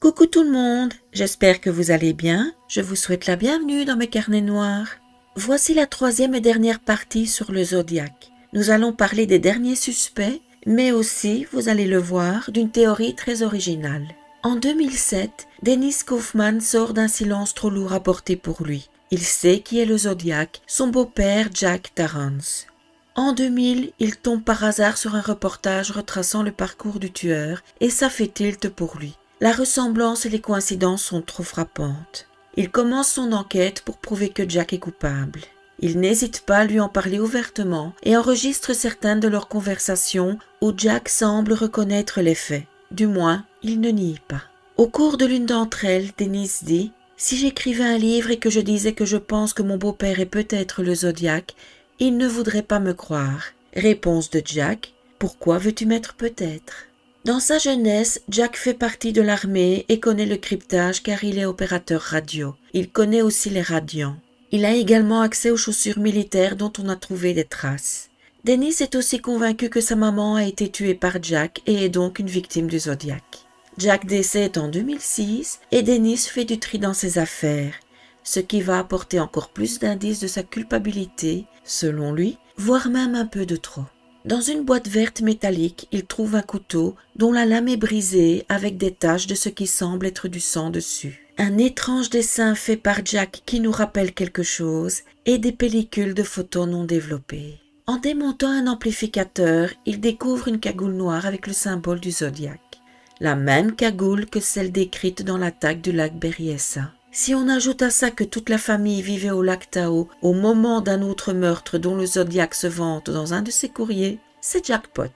Coucou tout le monde, j'espère que vous allez bien. Je vous souhaite la bienvenue dans mes carnets noirs. Voici la troisième et dernière partie sur le zodiaque. Nous allons parler des derniers suspects, mais aussi, vous allez le voir, d'une théorie très originale. En 2007, Dennis Kaufman sort d'un silence trop lourd à porter pour lui. Il sait qui est le zodiaque, son beau-père Jack Tarrance. En 2000, il tombe par hasard sur un reportage retraçant le parcours du tueur et ça fait tilt pour lui. La ressemblance et les coïncidences sont trop frappantes. Il commence son enquête pour prouver que Jack est coupable. Il n'hésite pas à lui en parler ouvertement et enregistre certaines de leurs conversations où Jack semble reconnaître les faits. Du moins, il ne nie pas. Au cours de l'une d'entre elles, Dennis dit « Si j'écrivais un livre et que je disais que je pense que mon beau-père est peut-être le zodiaque, il ne voudrait pas me croire. » Réponse de Jack « Pourquoi veux-tu mettre peut-être ?» Dans sa jeunesse, Jack fait partie de l'armée et connaît le cryptage car il est opérateur radio. Il connaît aussi les radians. Il a également accès aux chaussures militaires dont on a trouvé des traces. Dennis est aussi convaincu que sa maman a été tuée par Jack et est donc une victime du zodiaque. Jack décède en 2006 et Dennis fait du tri dans ses affaires, ce qui va apporter encore plus d'indices de sa culpabilité, selon lui, voire même un peu de trop. Dans une boîte verte métallique, il trouve un couteau dont la lame est brisée avec des taches de ce qui semble être du sang dessus. Un étrange dessin fait par Jack qui nous rappelle quelque chose et des pellicules de photos non développées. En démontant un amplificateur, il découvre une cagoule noire avec le symbole du zodiaque. La même cagoule que celle décrite dans l'attaque du lac Berryessa. Si on ajoute à ça que toute la famille vivait au lac Tahoe au moment d'un autre meurtre dont le zodiaque se vante dans un de ses courriers, c'est jackpot.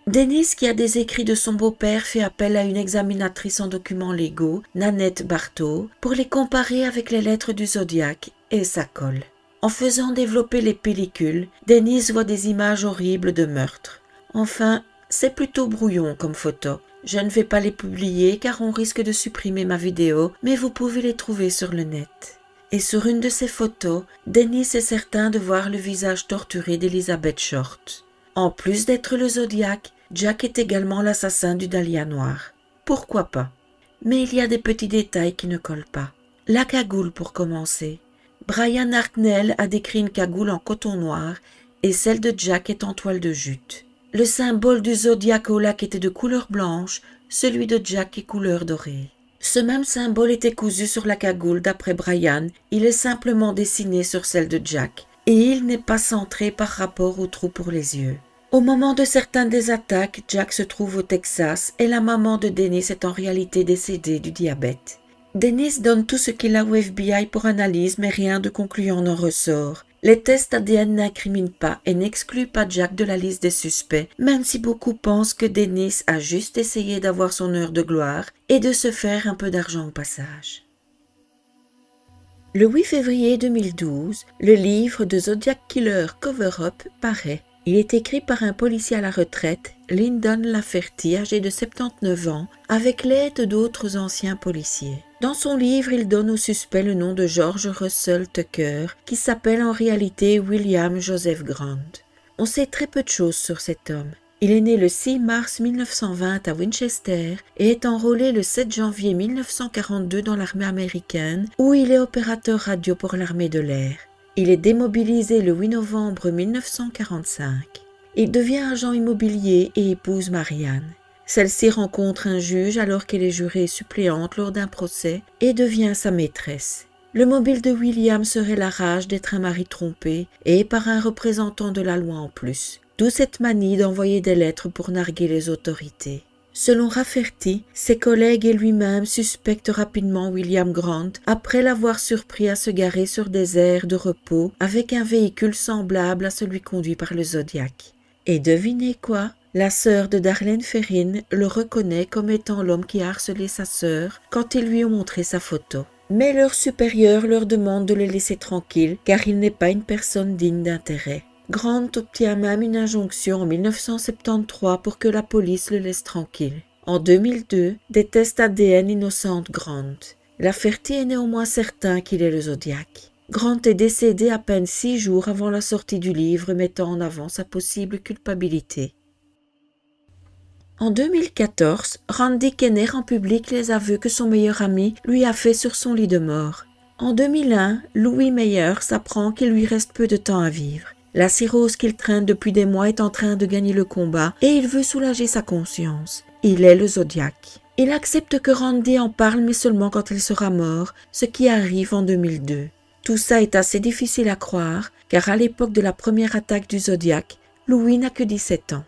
Dennis, qui a des écrits de son beau-père, fait appel à une examinatrice en documents légaux, Nanette Barthaud, pour les comparer avec les lettres du zodiaque, et ça colle. En faisant développer les pellicules, Dennis voit des images horribles de meurtres. Enfin, c'est plutôt brouillon comme photo. Je ne vais pas les publier car on risque de supprimer ma vidéo, mais vous pouvez les trouver sur le net. Et sur une de ces photos, Dennis est certain de voir le visage torturé d'Elizabeth Short. En plus d'être le zodiaque, Jack est également l'assassin du dahlia noir. Pourquoi pas? Mais il y a des petits détails qui ne collent pas. La cagoule pour commencer. Brian Hartnell a décrit une cagoule en coton noir et celle de Jack est en toile de jute. Le symbole du zodiaque au lac était de couleur blanche, celui de Jack est couleur dorée. Ce même symbole était cousu sur la cagoule d'après Brian, il est simplement dessiné sur celle de Jack, et il n'est pas centré par rapport au trou pour les yeux. Au moment de certaines des attaques, Jack se trouve au Texas et la maman de Dennis est en réalité décédée du diabète. Dennis donne tout ce qu'il a au FBI pour analyse, mais rien de concluant n'en ressort. Les tests ADN n'incriminent pas et n'excluent pas Jack de la liste des suspects, même si beaucoup pensent que Dennis a juste essayé d'avoir son heure de gloire et de se faire un peu d'argent au passage. Le 8 février 2012, le livre de Zodiac Killer Cover-Up paraît. Il est écrit par un policier à la retraite, Lyndon Lafferty, âgé de 79 ans, avec l'aide d'autres anciens policiers. Dans son livre, il donne au suspect le nom de George Russell Tucker, qui s'appelle en réalité William Joseph Grant. On sait très peu de choses sur cet homme. Il est né le 6 mars 1920 à Winchester et est enrôlé le 7 janvier 1942 dans l'armée américaine, où il est opérateur radio pour l'armée de l'air. Il est démobilisé le 8 novembre 1945. Il devient agent immobilier et épouse Marianne. Celle-ci rencontre un juge alors qu'elle est jurée suppléante lors d'un procès et devient sa maîtresse. Le mobile de William serait la rage d'être un mari trompé et par un représentant de la loi en plus. D'où cette manie d'envoyer des lettres pour narguer les autorités. Selon Rafferty, ses collègues et lui-même suspectent rapidement William Grant après l'avoir surpris à se garer sur des aires de repos avec un véhicule semblable à celui conduit par le Zodiac. Et devinez quoi? La sœur de Darlene Ferrin le reconnaît comme étant l'homme qui a harcelé sa sœur quand ils lui ont montré sa photo. Mais leur supérieur leur demande de le laisser tranquille car il n'est pas une personne digne d'intérêt. Grant obtient même une injonction en 1973 pour que la police le laisse tranquille. En 2002, des tests ADN innocentent Grant. Lafferty est néanmoins certain qu'il est le Zodiac. Grant est décédé à peine 6 jours avant la sortie du livre mettant en avant sa possible culpabilité. En 2014, Randy Kenner rend public les aveux que son meilleur ami lui a fait sur son lit de mort. En 2001, Louis Meyers apprend qu'il lui reste peu de temps à vivre. La cirrhose qu'il traîne depuis des mois est en train de gagner le combat et il veut soulager sa conscience. Il est le Zodiac. Il accepte que Randy en parle mais seulement quand il sera mort, ce qui arrive en 2002. Tout ça est assez difficile à croire car à l'époque de la première attaque du Zodiac, Louis n'a que 17 ans.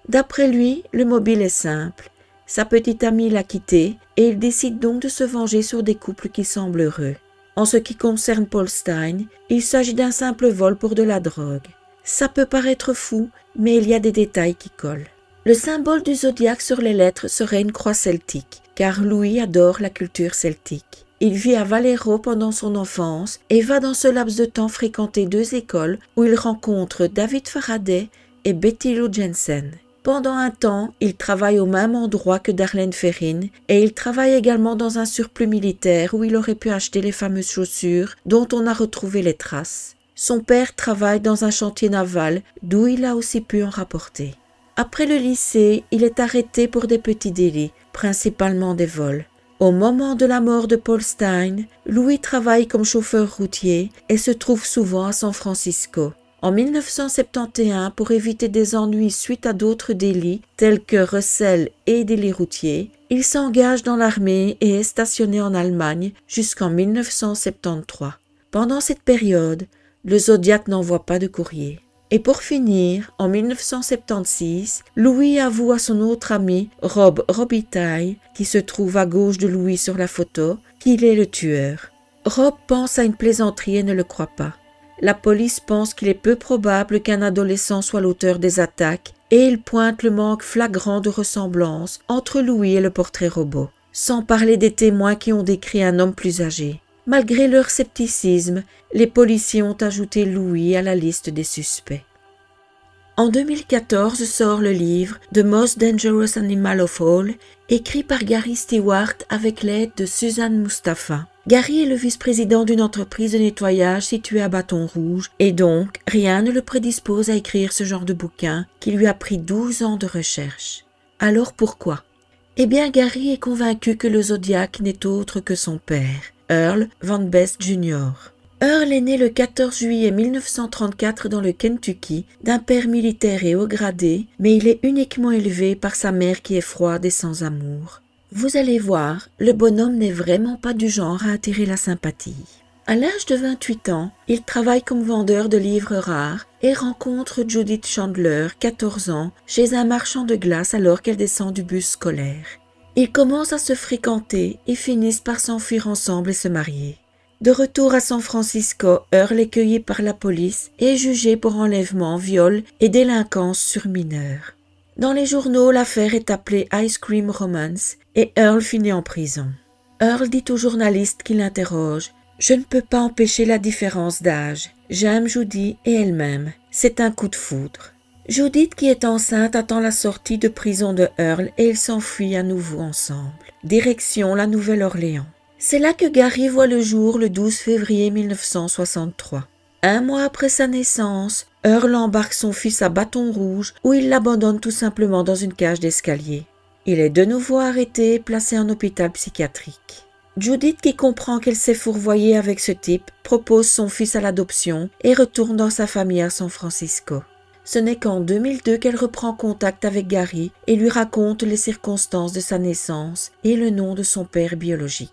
D'après lui, le mobile est simple. Sa petite amie l'a quitté et il décide donc de se venger sur des couples qui semblent heureux. En ce qui concerne Paul Stine, il s'agit d'un simple vol pour de la drogue. Ça peut paraître fou, mais il y a des détails qui collent. Le symbole du zodiaque sur les lettres serait une croix celtique, car Louis adore la culture celtique. Il vit à Valero pendant son enfance et va dans ce laps de temps fréquenter 2 écoles où il rencontre David Faraday et Betty Lou Jensen. Pendant un temps, il travaille au même endroit que Darlene Ferrin et il travaille également dans un surplus militaire où il aurait pu acheter les fameuses chaussures dont on a retrouvé les traces. Son père travaille dans un chantier naval d'où il a aussi pu en rapporter. Après le lycée, il est arrêté pour des petits délits, principalement des vols. Au moment de la mort de Paul Stine, Louis travaille comme chauffeur routier et se trouve souvent à San Francisco. En 1971, pour éviter des ennuis suite à d'autres délits tels que recel et délits routiers, il s'engage dans l'armée et est stationné en Allemagne jusqu'en 1973. Pendant cette période, le Zodiac n'envoie pas de courrier. Et pour finir, en 1976, Louis avoue à son autre ami, Rob Robitaille, qui se trouve à gauche de Louis sur la photo, qu'il est le tueur. Rob pense à une plaisanterie et ne le croit pas. La police pense qu'il est peu probable qu'un adolescent soit l'auteur des attaques et il pointe le manque flagrant de ressemblance entre Louis et le portrait robot, sans parler des témoins qui ont décrit un homme plus âgé. Malgré leur scepticisme, les policiers ont ajouté Louis à la liste des suspects. En 2014 sort le livre « The Most Dangerous Animal of All » écrit par Gary Stewart avec l'aide de Suzanne Mustapha. Gary est le vice-président d'une entreprise de nettoyage située à Bâton Rouge et donc rien ne le prédispose à écrire ce genre de bouquin qui lui a pris 12 ans de recherche. Alors pourquoi? Eh bien Gary est convaincu que le Zodiac n'est autre que son père, Earl Van Best Jr. Earl est né le 14 juillet 1934 dans le Kentucky d'un père militaire et haut gradé, mais il est uniquement élevé par sa mère qui est froide et sans amour. Vous allez voir, le bonhomme n'est vraiment pas du genre à attirer la sympathie. À l'âge de 28 ans, il travaille comme vendeur de livres rares et rencontre Judith Chandler, 14 ans, chez un marchand de glace alors qu'elle descend du bus scolaire. Ils commencent à se fréquenter et finissent par s'enfuir ensemble et se marier. De retour à San Francisco, Earl est cueilli par la police et jugé pour enlèvement, viol et délinquance sur mineurs. Dans les journaux, l'affaire est appelée Ice Cream Romance et Earl finit en prison. Earl dit au journaliste qui l'interroge « Je ne peux pas empêcher la différence d'âge. J'aime Judy et elle m'aime. C'est un coup de foudre. » Judith, qui est enceinte, attend la sortie de prison de Earl et ils s'enfuient à nouveau ensemble. Direction la Nouvelle-Orléans. C'est là que Gary voit le jour le 12 février 1963. Un mois après sa naissance, Earl embarque son fils à Bâton Rouge où il l'abandonne tout simplement dans une cage d'escalier. Il est de nouveau arrêté et placé en hôpital psychiatrique. Judith, qui comprend qu'elle s'est fourvoyée avec ce type, propose son fils à l'adoption et retourne dans sa famille à San Francisco. Ce n'est qu'en 2002 qu'elle reprend contact avec Gary et lui raconte les circonstances de sa naissance et le nom de son père biologique.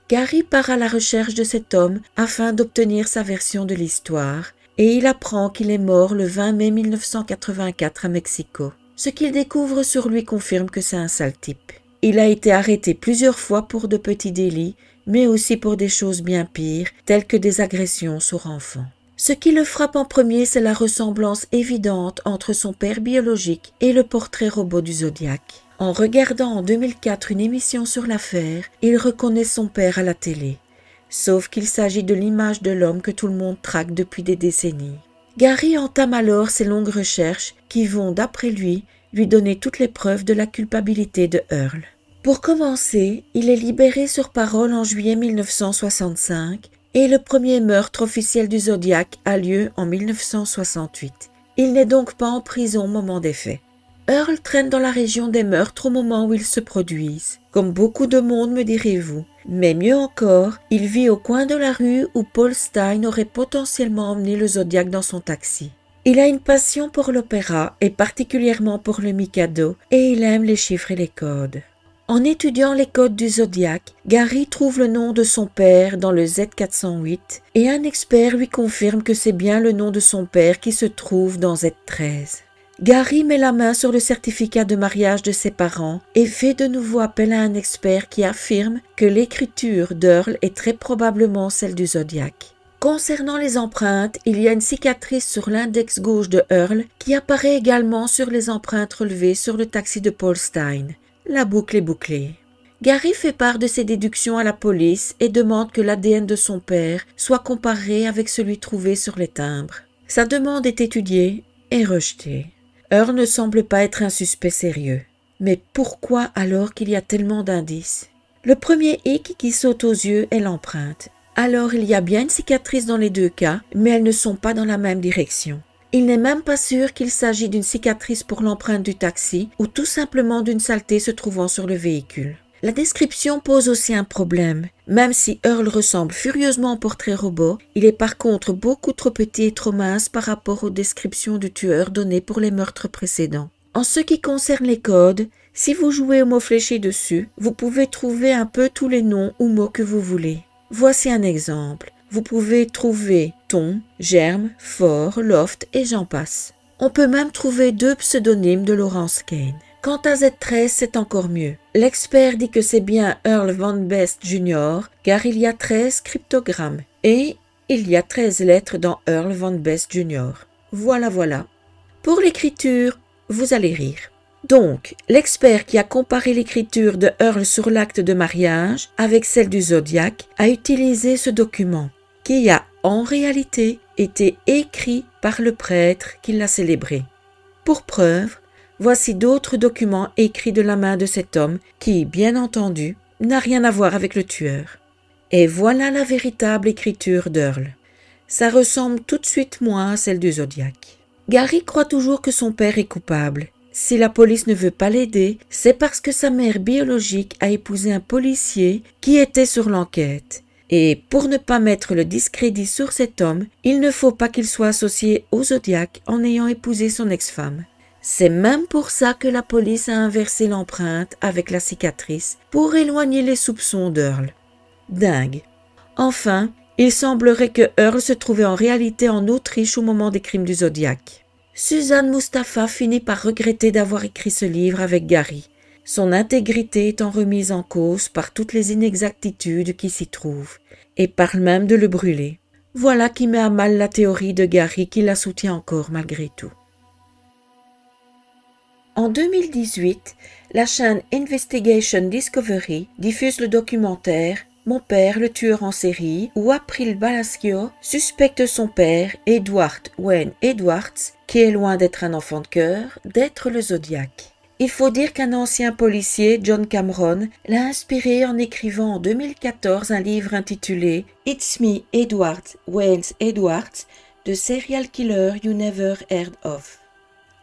Gary part à la recherche de cet homme afin d'obtenir sa version de l'histoire et il apprend qu'il est mort le 20 mai 1984 à Mexico. Ce qu'il découvre sur lui confirme que c'est un sale type. Il a été arrêté plusieurs fois pour de petits délits, mais aussi pour des choses bien pires, telles que des agressions sur enfants. Ce qui le frappe en premier, c'est la ressemblance évidente entre son père biologique et le portrait robot du Zodiac. En regardant en 2004 une émission sur l'affaire, il reconnaît son père à la télé. Sauf qu'il s'agit de l'image de l'homme que tout le monde traque depuis des décennies. Gary entame alors ses longues recherches qui vont, d'après lui donner toutes les preuves de la culpabilité de Earl. Pour commencer, il est libéré sur parole en juillet 1965 et le premier meurtre officiel du Zodiac a lieu en 1968. Il n'est donc pas en prison au moment des faits. Earl traîne dans la région des meurtres au moment où ils se produisent. Comme beaucoup de monde, me direz-vous. Mais mieux encore, il vit au coin de la rue où Paul Stein aurait potentiellement emmené le Zodiac dans son taxi. Il a une passion pour l'opéra et particulièrement pour le Mikado, et il aime les chiffres et les codes. En étudiant les codes du Zodiac, Gary trouve le nom de son père dans le Z408 et un expert lui confirme que c'est bien le nom de son père qui se trouve dans Z13. Gary met la main sur le certificat de mariage de ses parents et fait de nouveau appel à un expert qui affirme que l'écriture d'Earl est très probablement celle du Zodiac. Concernant les empreintes, il y a une cicatrice sur l'index gauche de Earl qui apparaît également sur les empreintes relevées sur le taxi de Paul Stein. La boucle est bouclée. Gary fait part de ses déductions à la police et demande que l'ADN de son père soit comparé avec celui trouvé sur les timbres. Sa demande est étudiée et rejetée. Earl ne semble pas être un suspect sérieux. Mais pourquoi alors qu'il y a tellement d'indices? Le premier hic qui saute aux yeux est l'empreinte. Alors il y a bien une cicatrice dans les deux cas, mais elles ne sont pas dans la même direction. Il n'est même pas sûr qu'il s'agit d'une cicatrice pour l'empreinte du taxi ou tout simplement d'une saleté se trouvant sur le véhicule. La description pose aussi un problème. Même si Earl ressemble furieusement au portrait robot, il est par contre beaucoup trop petit et trop mince par rapport aux descriptions du tueur données pour les meurtres précédents. En ce qui concerne les codes, si vous jouez au mot fléché dessus, vous pouvez trouver un peu tous les noms ou mots que vous voulez. Voici un exemple. Vous pouvez trouver ton, germe, fort, loft et j'en passe. On peut même trouver 2 pseudonymes de Lawrence Kane. Quant à Z13, c'est encore mieux. L'expert dit que c'est bien Earl Van Best Jr. car il y a 13 cryptogrammes et il y a 13 lettres dans Earl Van Best Jr. Voilà. Pour l'écriture, vous allez rire. Donc, l'expert qui a comparé l'écriture de Earl sur l'acte de mariage avec celle du Zodiac a utilisé ce document qui a en réalité été écrit par le prêtre qui l'a célébré. Pour preuve, voici d'autres documents écrits de la main de cet homme qui, bien entendu, n'a rien à voir avec le tueur. Et voilà la véritable écriture d'Earl. Ça ressemble tout de suite moins à celle du Zodiac. Gary croit toujours que son père est coupable. Si la police ne veut pas l'aider, c'est parce que sa mère biologique a épousé un policier qui était sur l'enquête. Et pour ne pas mettre le discrédit sur cet homme, il ne faut pas qu'il soit associé au Zodiac en ayant épousé son ex-femme. C'est même pour ça que la police a inversé l'empreinte avec la cicatrice pour éloigner les soupçons d'Earl. Dingue. Enfin, il semblerait que Earl se trouvait en réalité en Autriche au moment des crimes du Zodiac. Suzanne Mustapha finit par regretter d'avoir écrit ce livre avec Gary, son intégrité étant remise en cause par toutes les inexactitudes qui s'y trouvent, et parle même de le brûler. Voilà qui met à mal la théorie de Gary qui la soutient encore malgré tout. En 2018, la chaîne Investigation Discovery diffuse le documentaire « Mon père, le tueur en série » où April Balascio suspecte son père, Edward Wayne Edwards, qui est loin d'être un enfant de cœur, d'être le Zodiac. Il faut dire qu'un ancien policier, John Cameron, l'a inspiré en écrivant en 2014 un livre intitulé « It's Me, Edward Wayne Edwards, The Serial Killer You Never Heard of ».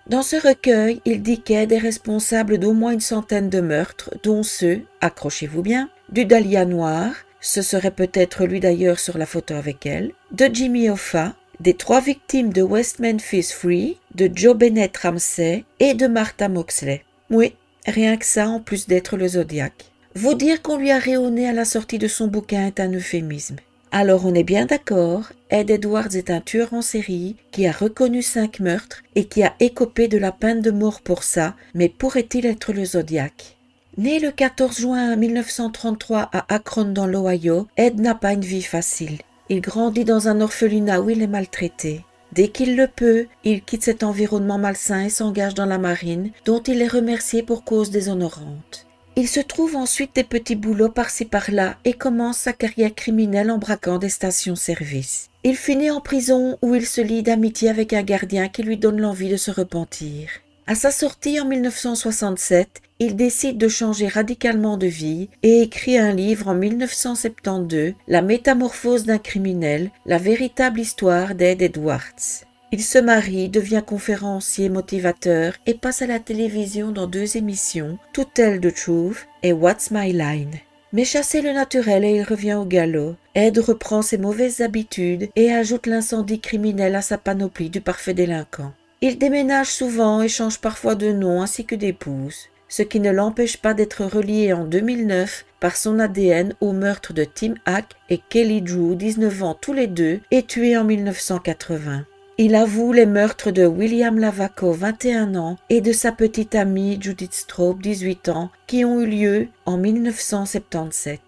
Dans ce recueil, il dit qu'Ed est responsable d'au moins une centaine de meurtres, dont ceux, accrochez-vous bien, du Dahlia noir, ce serait peut-être lui d'ailleurs sur la photo avec elle, de Jimmy Hoffa, des 3 victimes de West Memphis 3, de Joe Bennett Ramsey et de Martha Moxley. Oui, rien que ça en plus d'être le Zodiac. Vous dire qu'on lui a rayonné à la sortie de son bouquin est un euphémisme. Alors on est bien d'accord, Ed Edwards est un tueur en série qui a reconnu 5 meurtres et qui a écopé de la peine de mort pour ça, mais pourrait-il être le Zodiac? Né le 14 juin 1933 à Akron dans l'Ohio, Ed n'a pas une vie facile. Il grandit dans un orphelinat où il est maltraité. Dès qu'il le peut, il quitte cet environnement malsain et s'engage dans la marine, dont il est remercié pour cause déshonorante. Il se trouve ensuite des petits boulots par-ci par-là et commence sa carrière criminelle en braquant des stations-service. Il finit en prison où il se lie d'amitié avec un gardien qui lui donne l'envie de se repentir. À sa sortie en 1967, il décide de changer radicalement de vie et écrit un livre en 1972, La métamorphose d'un criminel, la véritable histoire d'Ed Edwards. Il se marie, devient conférencier motivateur et passe à la télévision dans 2 émissions, To Tell the Truth et What's My Line. Mais chasser le naturel et il revient au galop. Ed reprend ses mauvaises habitudes et ajoute l'incendie criminel à sa panoplie du parfait délinquant. Il déménage souvent et change parfois de nom ainsi que d'épouse, ce qui ne l'empêche pas d'être relié en 2009 par son ADN au meurtre de Tim Hack et Kelly Drew, 19 ans tous les deux, et tués en 1980. Il avoue les meurtres de William Lavaco, 21 ans, et de sa petite amie Judith Straub, 18 ans, qui ont eu lieu en 1977.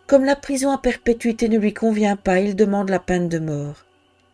Comme la prison à perpétuité ne lui convient pas, il demande la peine de mort.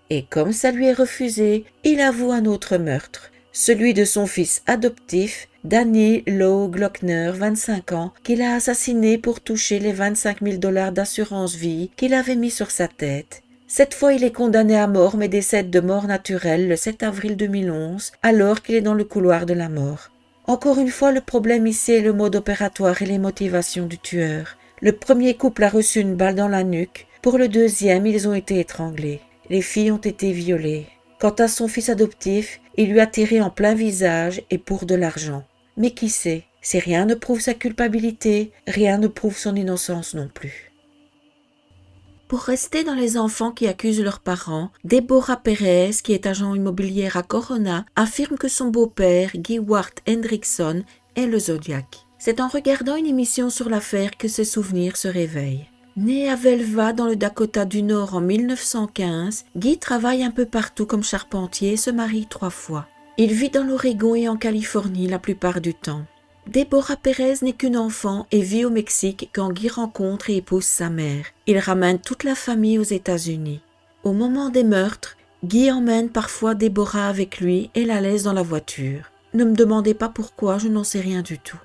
Et comme ça lui est refusé, il avoue un autre meurtre, celui de son fils adoptif, Danny Lowe Glockner, 25 ans, qu'il a assassiné pour toucher les 25 000 $ d'assurance vie qu'il avait mis sur sa tête. Cette fois, il est condamné à mort mais décède de mort naturelle le 7 avril 2011, alors qu'il est dans le couloir de la mort. Encore une fois, le problème ici est le mode opératoire et les motivations du tueur. Le premier couple a reçu une balle dans la nuque, pour le deuxième, ils ont été étranglés. Les filles ont été violées. Quant à son fils adoptif, il lui a tiré en plein visage et pour de l'argent. Mais qui sait, si rien ne prouve sa culpabilité, rien ne prouve son innocence non plus. Pour rester dans les enfants qui accusent leurs parents, Deborah Perez, qui est agent immobilière à Corona, affirme que son beau-père, Guy Ward Hendrickson, est le Zodiac. C'est en regardant une émission sur l'affaire que ses souvenirs se réveillent. Né à Velva dans le Dakota du Nord en 1915, Guy travaille un peu partout comme charpentier et se marie 3 fois. Il vit dans l'Oregon et en Californie la plupart du temps. Deborah Perez n'est qu'une enfant et vit au Mexique quand Guy rencontre et épouse sa mère. Il ramène toute la famille aux États-Unis. Au moment des meurtres, Guy emmène parfois Deborah avec lui et la laisse dans la voiture. Ne me demandez pas pourquoi, je n'en sais rien du tout.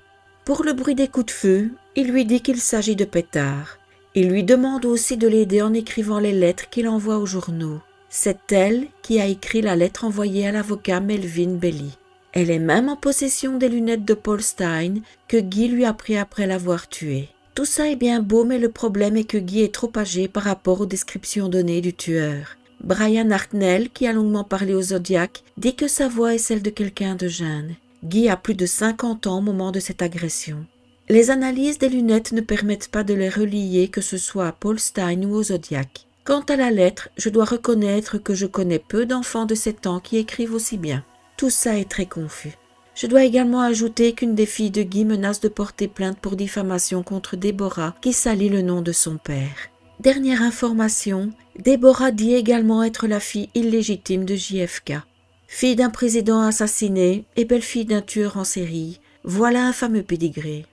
Pour le bruit des coups de feu, il lui dit qu'il s'agit de pétards. Il lui demande aussi de l'aider en écrivant les lettres qu'il envoie aux journaux. C'est elle qui a écrit la lettre envoyée à l'avocat Melvin Belli. Elle est même en possession des lunettes de Paul Stein que Guy lui a pris après l'avoir tué. Tout ça est bien beau, mais le problème est que Guy est trop âgé par rapport aux descriptions données du tueur. Brian Hartnell, qui a longuement parlé au Zodiac, dit que sa voix est celle de quelqu'un de jeune. Guy a plus de 50 ans au moment de cette agression. Les analyses des lunettes ne permettent pas de les relier que ce soit à Paul Stein ou au Zodiac. Quant à la lettre, je dois reconnaître que je connais peu d'enfants de 7 ans qui écrivent aussi bien. Tout ça est très confus. Je dois également ajouter qu'une des filles de Guy menace de porter plainte pour diffamation contre Deborah qui salit le nom de son père. Dernière information, Deborah dit également être la fille illégitime de JFK. Fille d'un président assassiné et belle-fille d'un tueur en série, voilà un fameux pédigré.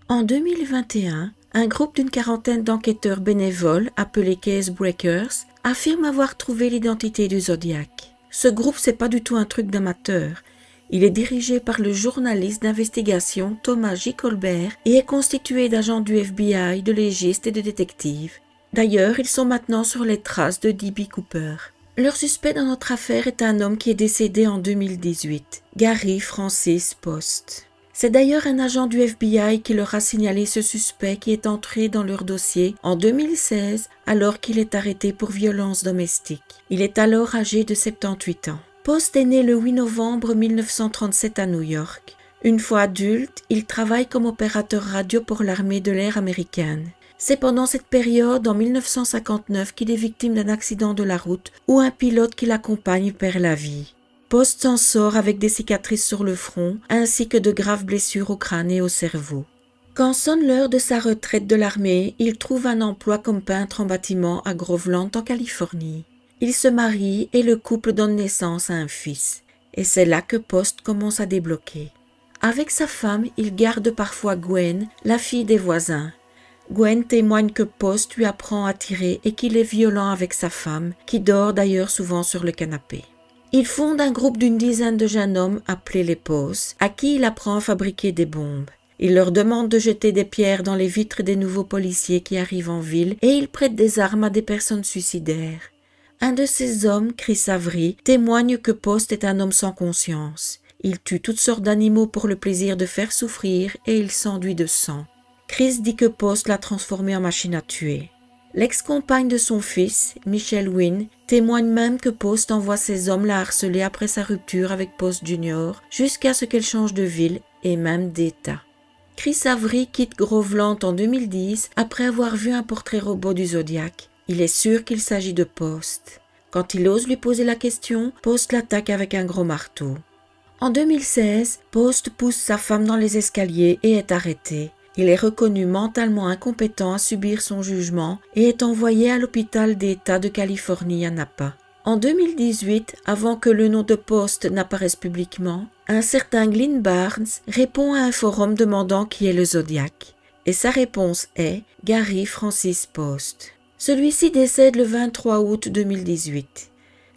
En 2021, un groupe d'une 40aine d'enquêteurs bénévoles, appelés Case Breakers, affirme avoir trouvé l'identité du Zodiac. Ce groupe, c'est pas du tout un truc d'amateur. Il est dirigé par le journaliste d'investigation Thomas J. Colbert et est constitué d'agents du FBI, de légistes et de détectives. D'ailleurs, ils sont maintenant sur les traces de D.B. Cooper. Leur suspect dans notre affaire est un homme qui est décédé en 2018, Gary Francis Post. C'est d'ailleurs un agent du FBI qui leur a signalé ce suspect qui est entré dans leur dossier en 2016 alors qu'il est arrêté pour violence domestique. Il est alors âgé de 78 ans. Post est né le 8 novembre 1937 à New York. Une fois adulte, il travaille comme opérateur radio pour l'armée de l'air américaine. C'est pendant cette période, en 1959, qu'il est victime d'un accident de la route où un pilote qui l'accompagne perd la vie. Post s'en sort avec des cicatrices sur le front ainsi que de graves blessures au crâne et au cerveau. Quand sonne l'heure de sa retraite de l'armée, il trouve un emploi comme peintre en bâtiment à Groveland en Californie. Il se marie et le couple donne naissance à un fils. Et c'est là que Post commence à débloquer. Avec sa femme, il garde parfois Gwen, la fille des voisins. Gwen témoigne que Post lui apprend à tirer et qu'il est violent avec sa femme, qui dort d'ailleurs souvent sur le canapé. Il fonde un groupe d'une dizaine de jeunes hommes appelés les Posts, à qui il apprend à fabriquer des bombes. Il leur demande de jeter des pierres dans les vitres des nouveaux policiers qui arrivent en ville et il prête des armes à des personnes suicidaires. Un de ces hommes, Chris Avery, témoigne que Post est un homme sans conscience. Il tue toutes sortes d'animaux pour le plaisir de faire souffrir et il s'enduit de sang. Chris dit que Post l'a transformé en machine à tuer. L'ex-compagne de son fils, Michelle Wynne, témoigne même que Post envoie ses hommes la harceler après sa rupture avec Post Jr. jusqu'à ce qu'elle change de ville et même d'État. Chris Avery quitte Groveland en 2010 après avoir vu un portrait robot du Zodiac. Il est sûr qu'il s'agit de Post. Quand il ose lui poser la question, Post l'attaque avec un gros marteau. En 2016, Post pousse sa femme dans les escaliers et est arrêté. Il est reconnu mentalement incompétent à subir son jugement et est envoyé à l'hôpital d'État de Californie à Napa. En 2018, avant que le nom de Post n'apparaisse publiquement, un certain Glyn Barnes répond à un forum demandant qui est le Zodiac. Et sa réponse est Gary Francis Post. Celui-ci décède le 23 août 2018.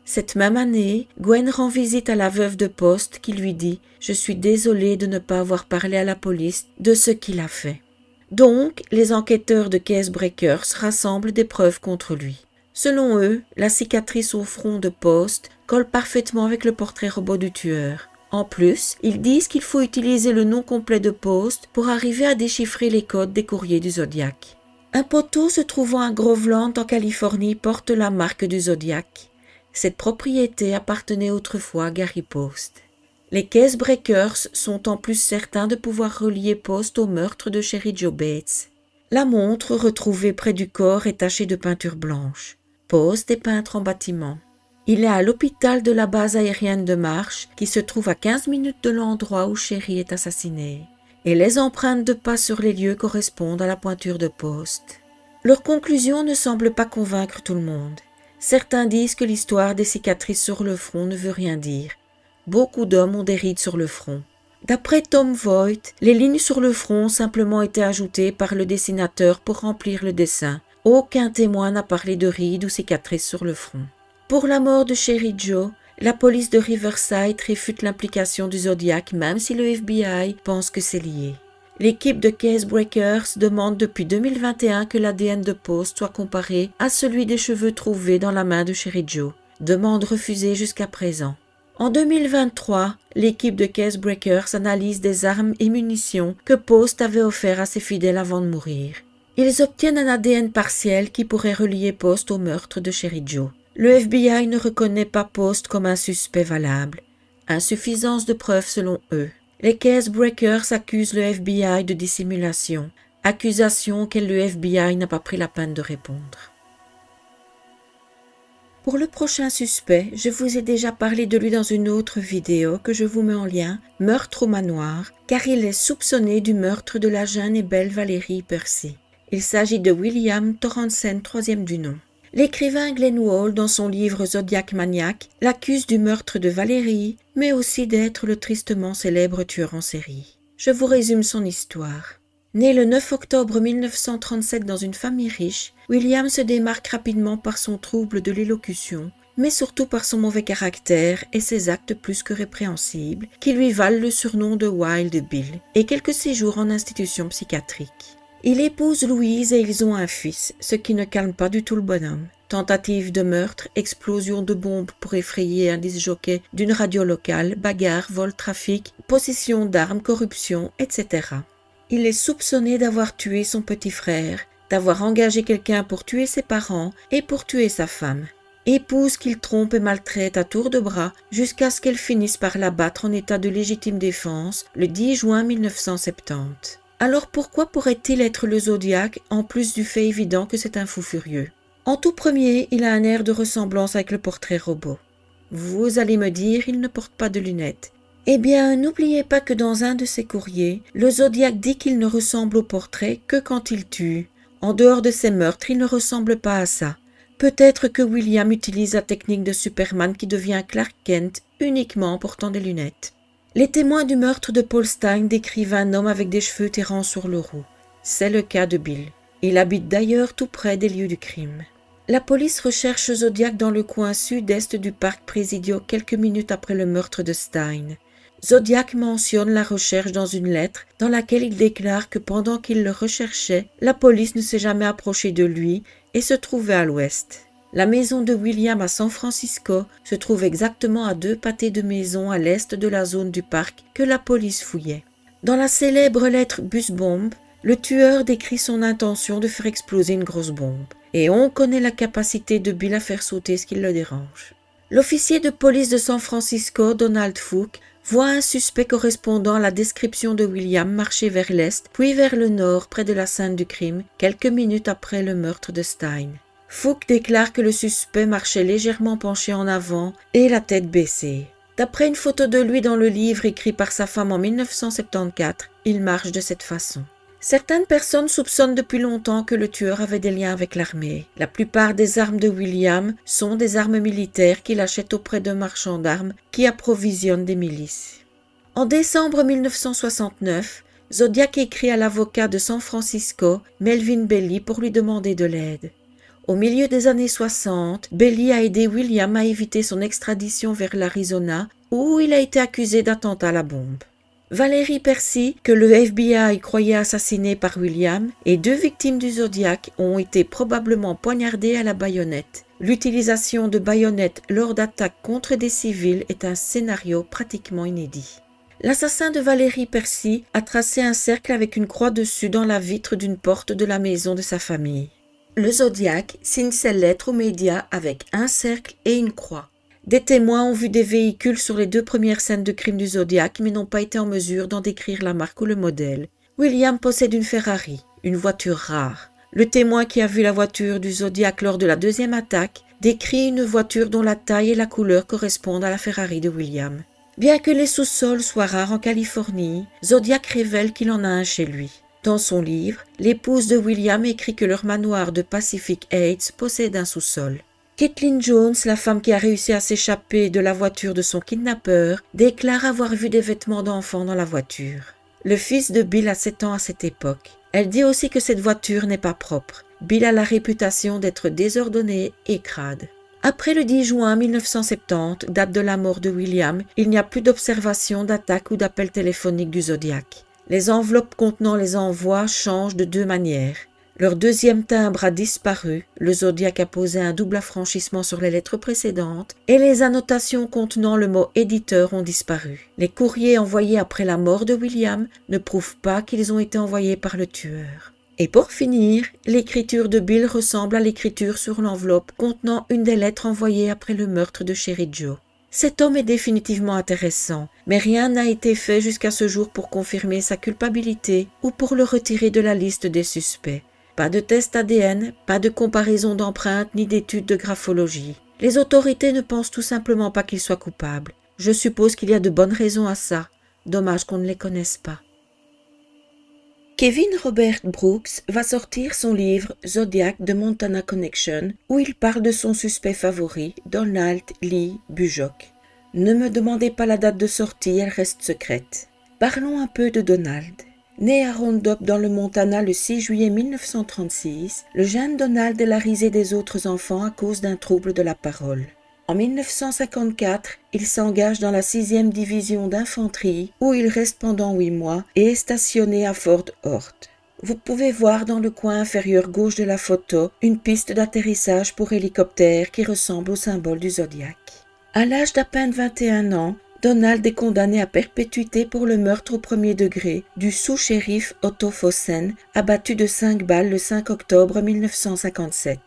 Cette même année, Gwen rend visite à la veuve de Post qui lui dit « Je suis désolée de ne pas avoir parlé à la police de ce qu'il a fait ». Donc, les enquêteurs de Case Breakers rassemblent des preuves contre lui. Selon eux, la cicatrice au front de Post colle parfaitement avec le portrait robot du tueur. En plus, ils disent qu'il faut utiliser le nom complet de Post pour arriver à déchiffrer les codes des courriers du Zodiac. Un poteau se trouvant à Groveland en Californie porte la marque du Zodiac. Cette propriété appartenait autrefois à Gary Post. Les Case Breakers sont en plus certains de pouvoir relier Post au meurtre de Cheri Jo Bates. La montre retrouvée près du corps est tachée de peinture blanche. Post est peintre en bâtiment. Il est à l'hôpital de la base aérienne de Marsh qui se trouve à 15 minutes de l'endroit où Cheri est assassinée. Et les empreintes de pas sur les lieux correspondent à la pointure de Post. Leur conclusion ne semble pas convaincre tout le monde. Certains disent que l'histoire des cicatrices sur le front ne veut rien dire. Beaucoup d'hommes ont des rides sur le front. D'après Tom Voigt, les lignes sur le front ont simplement été ajoutées par le dessinateur pour remplir le dessin. Aucun témoin n'a parlé de rides ou cicatrices sur le front. Pour la mort de Cheri Jo, la police de Riverside réfute l'implication du Zodiac même si le FBI pense que c'est lié. L'équipe de Case Breakers demande depuis 2021 que l'ADN de Post soit comparé à celui des cheveux trouvés dans la main de Cheri Jo. Demande refusée jusqu'à présent. En 2023, l'équipe de Case Breakers analyse des armes et munitions que Post avait offertes à ses fidèles avant de mourir. Ils obtiennent un ADN partiel qui pourrait relier Post au meurtre de Cheri Jo. Le FBI ne reconnaît pas Post comme un suspect valable. Insuffisance de preuves selon eux. Les Case Breakers accusent le FBI de dissimulation, accusation auquel le FBI n'a pas pris la peine de répondre. Pour le prochain suspect, je vous ai déjà parlé de lui dans une autre vidéo que je vous mets en lien, Meurtre au manoir, car il est soupçonné du meurtre de la jeune et belle Valérie Percy. Il s'agit de William Torrensen, troisième du nom. L'écrivain Glenn Wall, dans son livre Zodiac Maniac, l'accuse du meurtre de Valérie, mais aussi d'être le tristement célèbre tueur en série. Je vous résume son histoire. Né le 9 octobre 1937 dans une famille riche, William se démarque rapidement par son trouble de l'élocution, mais surtout par son mauvais caractère et ses actes plus que répréhensibles, qui lui valent le surnom de Wild Bill et quelques séjours en institution psychiatrique. Il épouse Louise et ils ont un fils, ce qui ne calme pas du tout le bonhomme. Tentative de meurtre, explosion de bombes pour effrayer un disc-jockey d'une radio locale, bagarre, vol, trafic, possession d'armes, corruption, etc. Il est soupçonné d'avoir tué son petit frère, d'avoir engagé quelqu'un pour tuer ses parents et pour tuer sa femme. Épouse qu'il trompe et maltraite à tour de bras jusqu'à ce qu'elle finisse par l'abattre en état de légitime défense le 10 juin 1970. Alors pourquoi pourrait-il être le Zodiac, en plus du fait évident que c'est un fou furieux? En tout premier, il a un air de ressemblance avec le portrait robot. Vous allez me dire, il ne porte pas de lunettes. Eh bien, n'oubliez pas que dans un de ses courriers, le Zodiac dit qu'il ne ressemble au portrait que quand il tue. En dehors de ses meurtres, il ne ressemble pas à ça. Peut-être que William utilise la technique de Superman qui devient Clark Kent uniquement en portant des lunettes. Les témoins du meurtre de Paul Stein décrivent un homme avec des cheveux errant sur le roux. C'est le cas de Bill. Il habite d'ailleurs tout près des lieux du crime. La police recherche Zodiac dans le coin sud-est du parc Presidio quelques minutes après le meurtre de Stein. Zodiac mentionne la recherche dans une lettre dans laquelle il déclare que pendant qu'il le recherchait, la police ne s'est jamais approchée de lui et se trouvait à l'ouest. La maison de William à San Francisco se trouve exactement à 2 pâtés de maisons à l'est de la zone du parc que la police fouillait. Dans la célèbre lettre Bus Bomb, le tueur décrit son intention de faire exploser une grosse bombe. Et on connaît la capacité de Bill à faire sauter ce qui le dérange. L'officier de police de San Francisco, Donald Foote, voit un suspect correspondant à la description de William marcher vers l'est, puis vers le nord, près de la scène du crime, quelques minutes après le meurtre de Stein. Foote déclare que le suspect marchait légèrement penché en avant et la tête baissée. D'après une photo de lui dans le livre écrit par sa femme en 1974, il marche de cette façon. Certaines personnes soupçonnent depuis longtemps que le tueur avait des liens avec l'armée. La plupart des armes de William sont des armes militaires qu'il achète auprès d'un marchand d'armes qui approvisionne des milices. En décembre 1969, Zodiac écrit à l'avocat de San Francisco, Melvin Belli, pour lui demander de l'aide. Au milieu des années 60, Belli a aidé William à éviter son extradition vers l'Arizona, où il a été accusé d'attentat à la bombe. Valérie Percy, que le FBI croyait assassinée par William, et 2 victimes du Zodiac ont été probablement poignardées à la baïonnette. L'utilisation de baïonnettes lors d'attaques contre des civils est un scénario pratiquement inédit. L'assassin de Valérie Percy a tracé un cercle avec une croix dessus dans la vitre d'une porte de la maison de sa famille. Le Zodiac signe ses lettres aux médias avec un cercle et une croix. Des témoins ont vu des véhicules sur les 2 premières scènes de crime du Zodiac mais n'ont pas été en mesure d'en décrire la marque ou le modèle. William possède une Ferrari, une voiture rare. Le témoin qui a vu la voiture du Zodiac lors de la 2e attaque décrit une voiture dont la taille et la couleur correspondent à la Ferrari de William. Bien que les sous-sols soient rares en Californie, Zodiac révèle qu'il en a un chez lui. Dans son livre, l'épouse de William écrit que leur manoir de Pacific Heights possède un sous-sol. Kathleen Jones, la femme qui a réussi à s'échapper de la voiture de son kidnappeur, déclare avoir vu des vêtements d'enfant dans la voiture. Le fils de Bill a 7 ans à cette époque. Elle dit aussi que cette voiture n'est pas propre. Bill a la réputation d'être désordonné et crade. Après le 10 juin 1970, date de la mort de William, il n'y a plus d'observation, d'attaque ou d'appel téléphonique du Zodiac. Les enveloppes contenant les envois changent de 2 manières. Leur 2e timbre a disparu, le Zodiac a posé un double affranchissement sur les lettres précédentes et les annotations contenant le mot éditeur ont disparu. Les courriers envoyés après la mort de William ne prouvent pas qu'ils ont été envoyés par le tueur. Et pour finir, l'écriture de Bill ressemble à l'écriture sur l'enveloppe contenant une des lettres envoyées après le meurtre de Sherry Joe. Cet homme est définitivement intéressant, mais rien n'a été fait jusqu'à ce jour pour confirmer sa culpabilité ou pour le retirer de la liste des suspects. Pas de test ADN, pas de comparaison d'empreintes ni d'études de graphologie. Les autorités ne pensent tout simplement pas qu'il soit coupable. Je suppose qu'il y a de bonnes raisons à ça. Dommage qu'on ne les connaisse pas. Kevin Robert Brooks va sortir son livre Zodiac de Montana Connection, où il parle de son suspect favori, Donald Lee Bujock. Ne me demandez pas la date de sortie, elle reste secrète. Parlons un peu de Donald. Né à Roundup dans le Montana le 6 juillet 1936, le jeune Donald est la risée des autres enfants à cause d'un trouble de la parole. En 1954, il s'engage dans la 6e division d'infanterie où il reste pendant 8 mois et est stationné à Fort Ord. Vous pouvez voir dans le coin inférieur gauche de la photo une piste d'atterrissage pour hélicoptère qui ressemble au symbole du Zodiac. À l'âge d'à peine 21 ans, Donald est condamné à perpétuité pour le meurtre au 1er degré du sous-shérif Otto Fossen, abattu de 5 balles le 5 octobre 1957.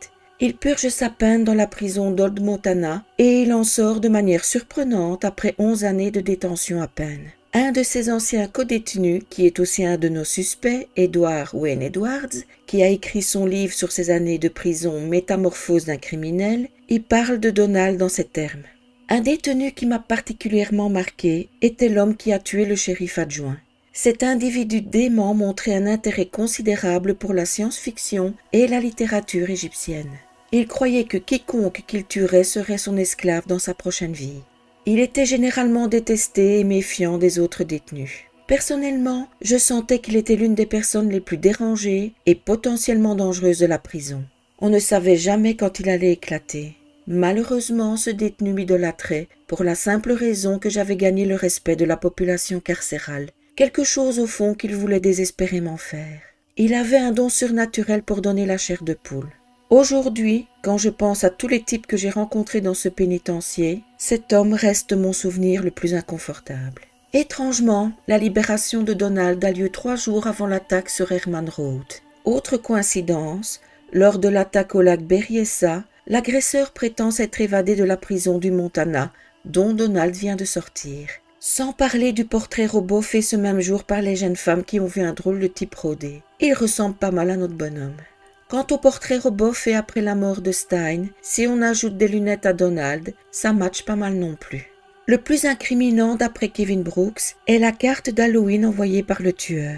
Il purge sa peine dans la prison d'Old Montana et il en sort de manière surprenante après 11 années de détention à peine. Un de ses anciens codétenus, qui est aussi un de nos suspects, Edward Wayne Edwards, qui a écrit son livre sur ses années de prison Métamorphose d'un criminel, y parle de Donald dans ces termes. Un détenu qui m'a particulièrement marqué était l'homme qui a tué le shérif adjoint. Cet individu dément montrait un intérêt considérable pour la science-fiction et la littérature égyptienne. Il croyait que quiconque qu'il tuerait serait son esclave dans sa prochaine vie. Il était généralement détesté et méfiant des autres détenus. Personnellement, je sentais qu'il était l'une des personnes les plus dérangées et potentiellement dangereuses de la prison. On ne savait jamais quand il allait éclater. Malheureusement, ce détenu m'idolâtrait pour la simple raison que j'avais gagné le respect de la population carcérale, quelque chose au fond qu'il voulait désespérément faire. Il avait un don surnaturel pour donner la chair de poule. Aujourd'hui, quand je pense à tous les types que j'ai rencontrés dans ce pénitencier, cet homme reste mon souvenir le plus inconfortable. Étrangement, la libération de Donald a lieu 3 jours avant l'attaque sur Herman Road. Autre coïncidence, Lors de l'attaque au lac Berryessa, l'agresseur prétend s'être évadé de la prison du Montana, dont Donald vient de sortir. Sans parler du portrait robot fait ce même jour par les jeunes femmes qui ont vu un drôle de type rôder. Il ressemble pas mal à notre bonhomme. Quant au portrait robot fait après la mort de Stein, si on ajoute des lunettes à Donald, ça matche pas mal non plus. Le plus incriminant d'après Kevin Brooks est la carte d'Halloween envoyée par le tueur.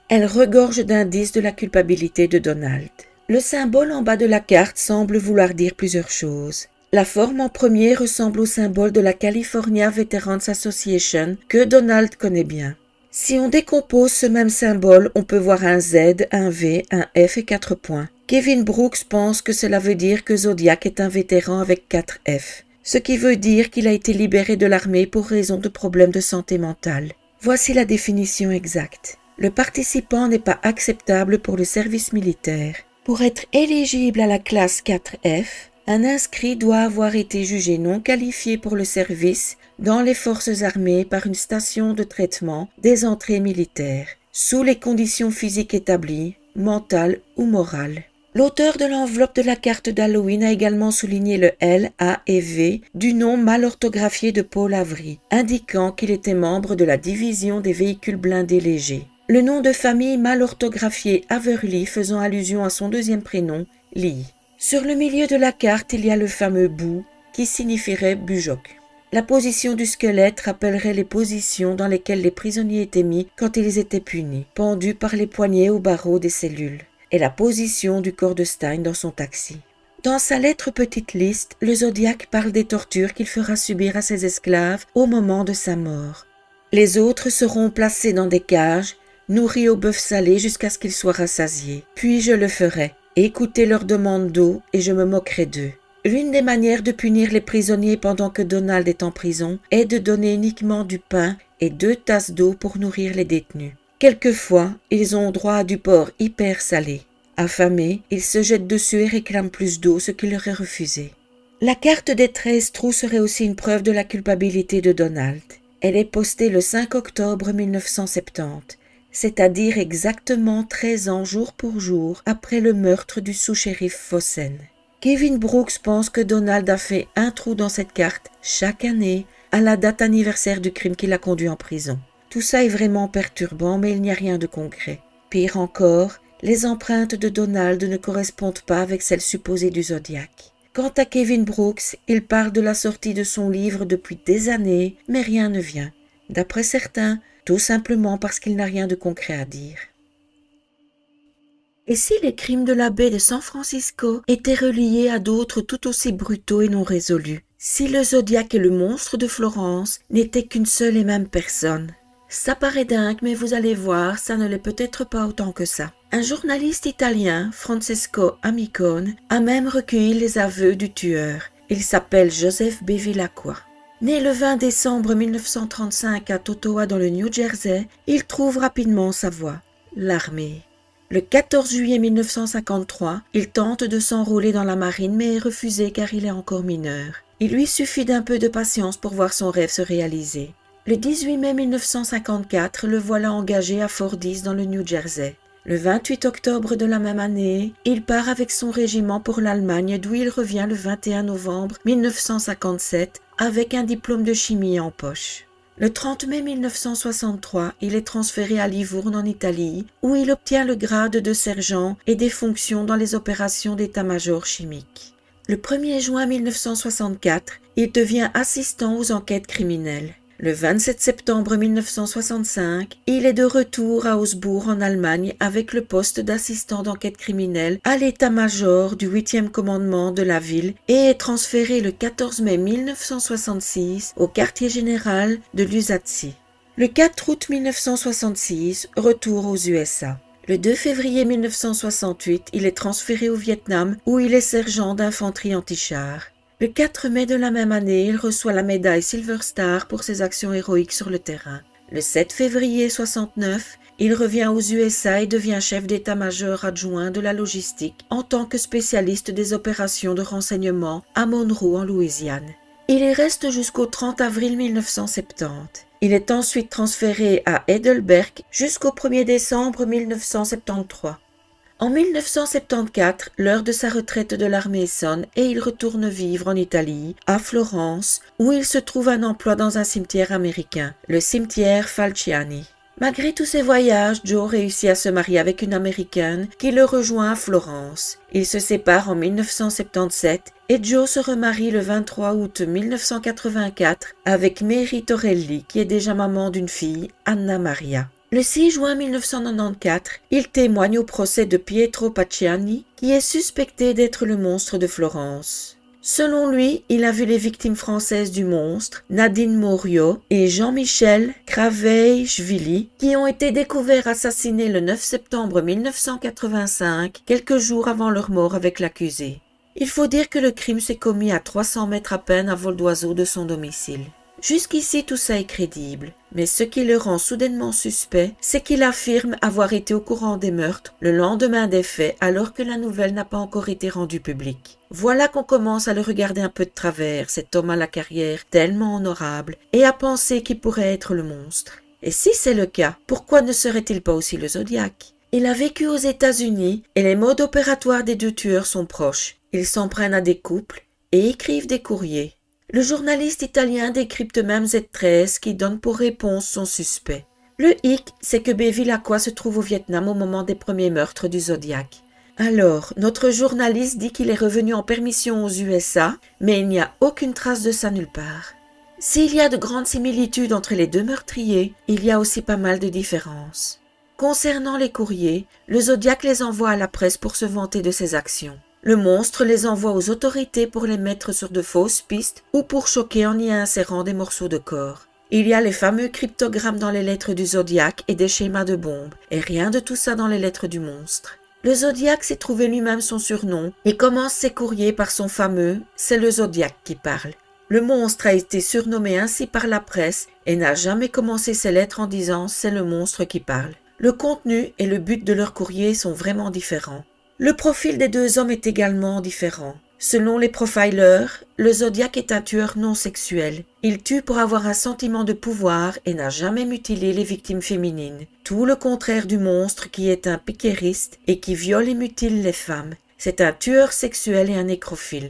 Elle regorge d'indices de la culpabilité de Donald. Le symbole en bas de la carte semble vouloir dire plusieurs choses. La forme en premier ressemble au symbole de la California Veterans Association que Donald connaît bien. Si on décompose ce même symbole, on peut voir un Z, un V, un F et 4 points. Kevin Brooks pense que cela veut dire que Zodiac est un vétéran avec 4 F, ce qui veut dire qu'il a été libéré de l'armée pour raison de problèmes de santé mentale. Voici la définition exacte. Le participant n'est pas acceptable pour le service militaire. Pour être éligible à la classe 4F, un inscrit doit avoir été jugé non qualifié pour le service dans les forces armées par une station de traitement des entrées militaires, sous les conditions physiques établies, mentales ou morales. L'auteur de l'enveloppe de la carte d'Halloween a également souligné le L, A et V du nom mal orthographié de Paul Avery, indiquant qu'il était membre de la division des véhicules blindés légers. Le nom de famille mal orthographié Averly faisant allusion à son deuxième prénom, Lee. Sur le milieu de la carte, il y a le fameux bout qui signifierait Bujoc. La position du squelette rappellerait les positions dans lesquelles les prisonniers étaient mis quand ils étaient punis, pendus par les poignets aux barreaux des cellules, et la position du corps de Stein dans son taxi. Dans sa lettre petite liste, le Zodiac parle des tortures qu'il fera subir à ses esclaves au moment de sa mort. Les autres seront placés dans des cages, nourris au bœuf salé jusqu'à ce qu'ils soient rassasiés. Puis je le ferai, écouter leurs demandes d'eau et je me moquerai d'eux. L'une des manières de punir les prisonniers pendant que Donald est en prison est de donner uniquement du pain et 2 tasses d'eau pour nourrir les détenus. Quelquefois, ils ont droit à du porc hyper salé. Affamés, ils se jettent dessus et réclament plus d'eau, ce qui leur est refusé. La carte des 13 trous serait aussi une preuve de la culpabilité de Donald. Elle est postée le 5 octobre 1970. C'est-à-dire exactement 13 ans jour pour jour après le meurtre du sous-shérif Fossen. Kevin Brooks pense que Donald a fait un trou dans cette carte chaque année à la date anniversaire du crime qui l'a conduit en prison. Tout ça est vraiment perturbant, mais il n'y a rien de concret. Pire encore, les empreintes de Donald ne correspondent pas avec celles supposées du Zodiac. Quant à Kevin Brooks, il parle de la sortie de son livre depuis des années, mais rien ne vient. D'après certains, tout simplement parce qu'il n'a rien de concret à dire. Et si les crimes de la baie de San Francisco étaient reliés à d'autres tout aussi brutaux et non résolus? Si le Zodiac et le monstre de Florence n'étaient qu'une seule et même personne? Ça paraît dingue, mais vous allez voir, ça ne l'est peut-être pas autant que ça. Un journaliste italien, Francesco Amicone, a même recueilli les aveux du tueur. Il s'appelle Joseph Bevilacqua. Né le 20 décembre 1935 à Totowa dans le New Jersey, il trouve rapidement sa voie, l'armée. Le 14 juillet 1953, il tente de s'enrôler dans la marine mais est refusé car il est encore mineur. Il lui suffit d'un peu de patience pour voir son rêve se réaliser. Le 18 mai 1954, le voilà engagé à Fordyce dans le New Jersey. Le 28 octobre de la même année, il part avec son régiment pour l'Allemagne d'où il revient le 21 novembre 1957 avec un diplôme de chimie en poche. Le 30 mai 1963, il est transféré à Livourne en Italie où il obtient le grade de sergent et des fonctions dans les opérations d'état-major chimique. Le 1er juin 1964, il devient assistant aux enquêtes criminelles. Le 27 septembre 1965, il est de retour à Augsbourg en Allemagne avec le poste d'assistant d'enquête criminelle à l'état-major du 8e commandement de la ville et est transféré le 14 mai 1966 au quartier général de Lusatsi. Le 4 août 1966, retour aux USA. Le 2 février 1968, il est transféré au Vietnam où il est sergent d'infanterie anti-char. Le 4 mai de la même année, il reçoit la médaille Silver Star pour ses actions héroïques sur le terrain. Le 7 février 69, il revient aux USA et devient chef d'état-major adjoint de la logistique en tant que spécialiste des opérations de renseignement à Monroe en Louisiane. Il y reste jusqu'au 30 avril 1970. Il est ensuite transféré à Heidelberg jusqu'au 1er décembre 1973. En 1974, l'heure de sa retraite de l'armée sonne et il retourne vivre en Italie, à Florence, où il se trouve un emploi dans un cimetière américain, le cimetière Falciani. Malgré tous ses voyages, Joe réussit à se marier avec une Américaine qui le rejoint à Florence. Ils se séparent en 1977 et Joe se remarie le 23 août 1984 avec Mary Torelli qui est déjà maman d'une fille, Anna Maria. Le 6 juin 1994, il témoigne au procès de Pietro Pacciani qui est suspecté d'être le monstre de Florence. Selon lui, il a vu les victimes françaises du monstre, Nadine Morio et Jean-Michel Kraveichvili, qui ont été découverts assassinés le 9 septembre 1985, quelques jours avant leur mort avec l'accusé. Il faut dire que le crime s'est commis à 300 mètres à peine à vol d'oiseau de son domicile. Jusqu'ici, tout ça est crédible, mais ce qui le rend soudainement suspect, c'est qu'il affirme avoir été au courant des meurtres le lendemain des faits alors que la nouvelle n'a pas encore été rendue publique. Voilà qu'on commence à le regarder un peu de travers, cet homme à la carrière tellement honorable, et à penser qu'il pourrait être le monstre. Et si c'est le cas, pourquoi ne serait-il pas aussi le Zodiac? Il a vécu aux États-Unis et les modes opératoires des deux tueurs sont proches. Ils s'en prennent à des couples et écrivent des courriers. Le journaliste italien décrypte même Z13 qui donne pour réponse son suspect. Le hic, c'est que Bevilacqua se trouve au Vietnam au moment des premiers meurtres du Zodiac. Alors, notre journaliste dit qu'il est revenu en permission aux USA, mais il n'y a aucune trace de ça nulle part. S'il y a de grandes similitudes entre les deux meurtriers, il y a aussi pas mal de différences. Concernant les courriers, le Zodiac les envoie à la presse pour se vanter de ses actions. Le monstre les envoie aux autorités pour les mettre sur de fausses pistes ou pour choquer en y insérant des morceaux de corps. Il y a les fameux cryptogrammes dans les lettres du Zodiac et des schémas de bombes, et rien de tout ça dans les lettres du monstre. Le Zodiac s'est trouvé lui-même son surnom et commence ses courriers par son fameux « C'est le Zodiac qui parle ». Le monstre a été surnommé ainsi par la presse et n'a jamais commencé ses lettres en disant « C'est le monstre qui parle ». Le contenu et le but de leurs courriers sont vraiment différents. Le profil des deux hommes est également différent. Selon les profilers, le Zodiac est un tueur non sexuel. Il tue pour avoir un sentiment de pouvoir et n'a jamais mutilé les victimes féminines. Tout le contraire du monstre qui est un piquériste et qui viole et mutile les femmes. C'est un tueur sexuel et un nécrophile.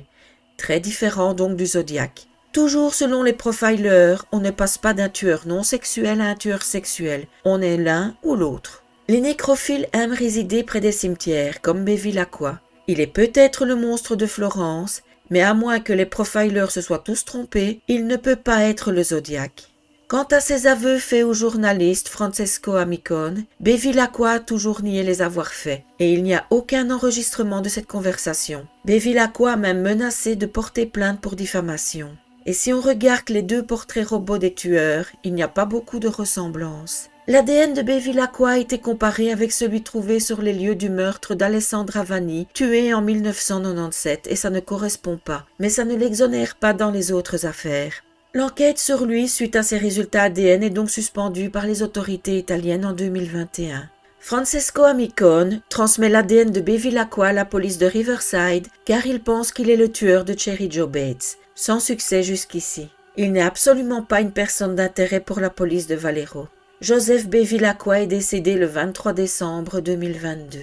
Très différent donc du Zodiac. Toujours selon les profilers, on ne passe pas d'un tueur non sexuel à un tueur sexuel. On est l'un ou l'autre. Les nécrophiles aiment résider près des cimetières, comme Bevilacqua. Il est peut-être le monstre de Florence, mais à moins que les profilers se soient tous trompés, il ne peut pas être le Zodiac. Quant à ses aveux faits au journaliste Francesco Amicone, Bevilacqua a toujours nié les avoir faits, et il n'y a aucun enregistrement de cette conversation. Bevilacqua a même menacé de porter plainte pour diffamation. Et si on regarde les deux portraits robots des tueurs, il n'y a pas beaucoup de ressemblances. L'ADN de Bevilacqua a été comparé avec celui trouvé sur les lieux du meurtre d'Alessandra Vanni, tuée en 1997, et ça ne correspond pas, mais ça ne l'exonère pas dans les autres affaires. L'enquête sur lui, suite à ses résultats ADN, est donc suspendue par les autorités italiennes en 2021. Francesco Amicone transmet l'ADN de Bevilacqua à la police de Riverside car il pense qu'il est le tueur de Cherry Joe Bates, sans succès jusqu'ici. Il n'est absolument pas une personne d'intérêt pour la police de Valero. Joseph Bevilacqua est décédé le 23 décembre 2022.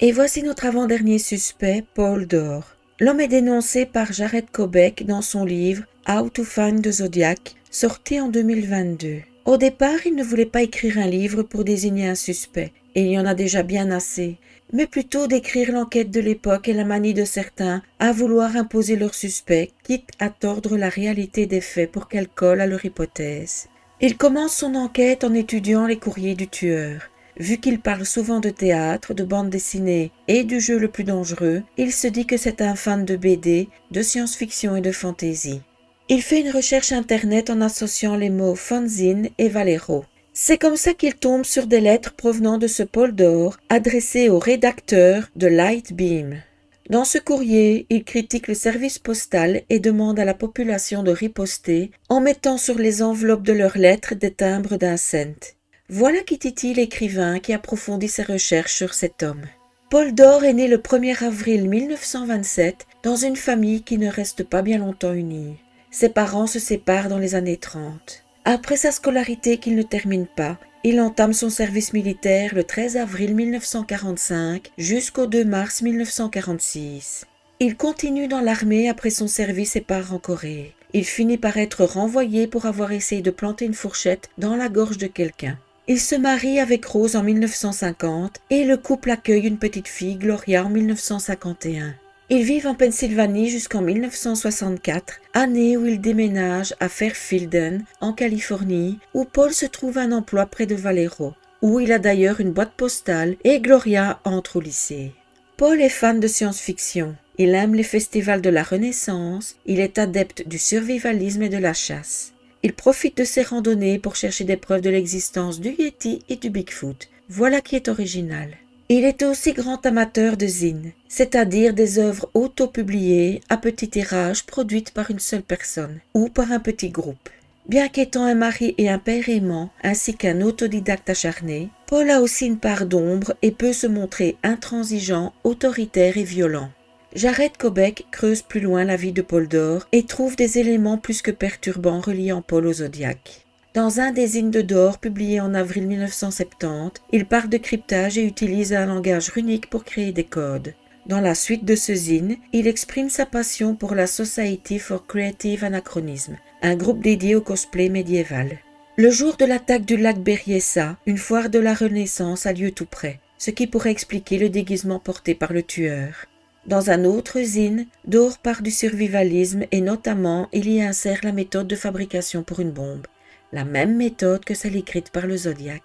Et voici notre avant-dernier suspect, Paul Dore. L'homme est dénoncé par Jared Kobeck dans son livre « How to Find the Zodiac », sorti en 2022. Au départ, il ne voulait pas écrire un livre pour désigner un suspect, et il y en a déjà bien assez, mais plutôt décrire l'enquête de l'époque et la manie de certains à vouloir imposer leur suspect, quitte à tordre la réalité des faits pour qu'elle colle à leur hypothèse. Il commence son enquête en étudiant les courriers du tueur. Vu qu'il parle souvent de théâtre, de bande dessinée et du jeu le plus dangereux, il se dit que c'est un fan de BD, de science-fiction et de fantasy. Il fait une recherche internet en associant les mots fanzine et Valero. C'est comme ça qu'il tombe sur des lettres provenant de ce Paul Dore, adressées au rédacteur de Lightbeam. Dans ce courrier, il critique le service postal et demande à la population de riposter en mettant sur les enveloppes de leurs lettres des timbres d'un cent. Voilà qui titille l'écrivain qui approfondit ses recherches sur cet homme. Paul Dore est né le 1er avril 1927 dans une famille qui ne reste pas bien longtemps unie. Ses parents se séparent dans les années 30. Après sa scolarité qu'il ne termine pas, Il entame son service militaire le 13 avril 1945 jusqu'au 2 mars 1946. Il continue dans l'armée après son service et part en Corée. Il finit par être renvoyé pour avoir essayé de planter une fourchette dans la gorge de quelqu'un. Il se marie avec Rose en 1950 et le couple accueille une petite fille, Gloria, en 1951. Ils vivent en Pennsylvanie jusqu'en 1964, année où ils déménagent à Fairfield, en Californie, où Paul se trouve un emploi près de Valero, où il a d'ailleurs une boîte postale et Gloria entre au lycée. Paul est fan de science-fiction. Il aime les festivals de la Renaissance, il est adepte du survivalisme et de la chasse. Il profite de ses randonnées pour chercher des preuves de l'existence du Yeti et du Bigfoot. Voilà qui est original. Il est aussi grand amateur de zines, c'est-à-dire des œuvres auto-publiées à petit tirage produites par une seule personne ou par un petit groupe. Bien qu'étant un mari et un père aimant, ainsi qu'un autodidacte acharné, Paul a aussi une part d'ombre et peut se montrer intransigeant, autoritaire et violent. Jared Kobek creuse plus loin la vie de Paul Dore et trouve des éléments plus que perturbants reliant Paul au Zodiac. Dans un des zines de Dore publié en avril 1970, il parle de cryptage et utilise un langage runique pour créer des codes. Dans la suite de ce zine, il exprime sa passion pour la Society for Creative Anachronism, un groupe dédié au cosplay médiéval. Le jour de l'attaque du lac Berryessa, une foire de la Renaissance a lieu tout près, ce qui pourrait expliquer le déguisement porté par le tueur. Dans un autre zine, Dore part du survivalisme et notamment il y insère la méthode de fabrication pour une bombe. La même méthode que celle écrite par le Zodiac.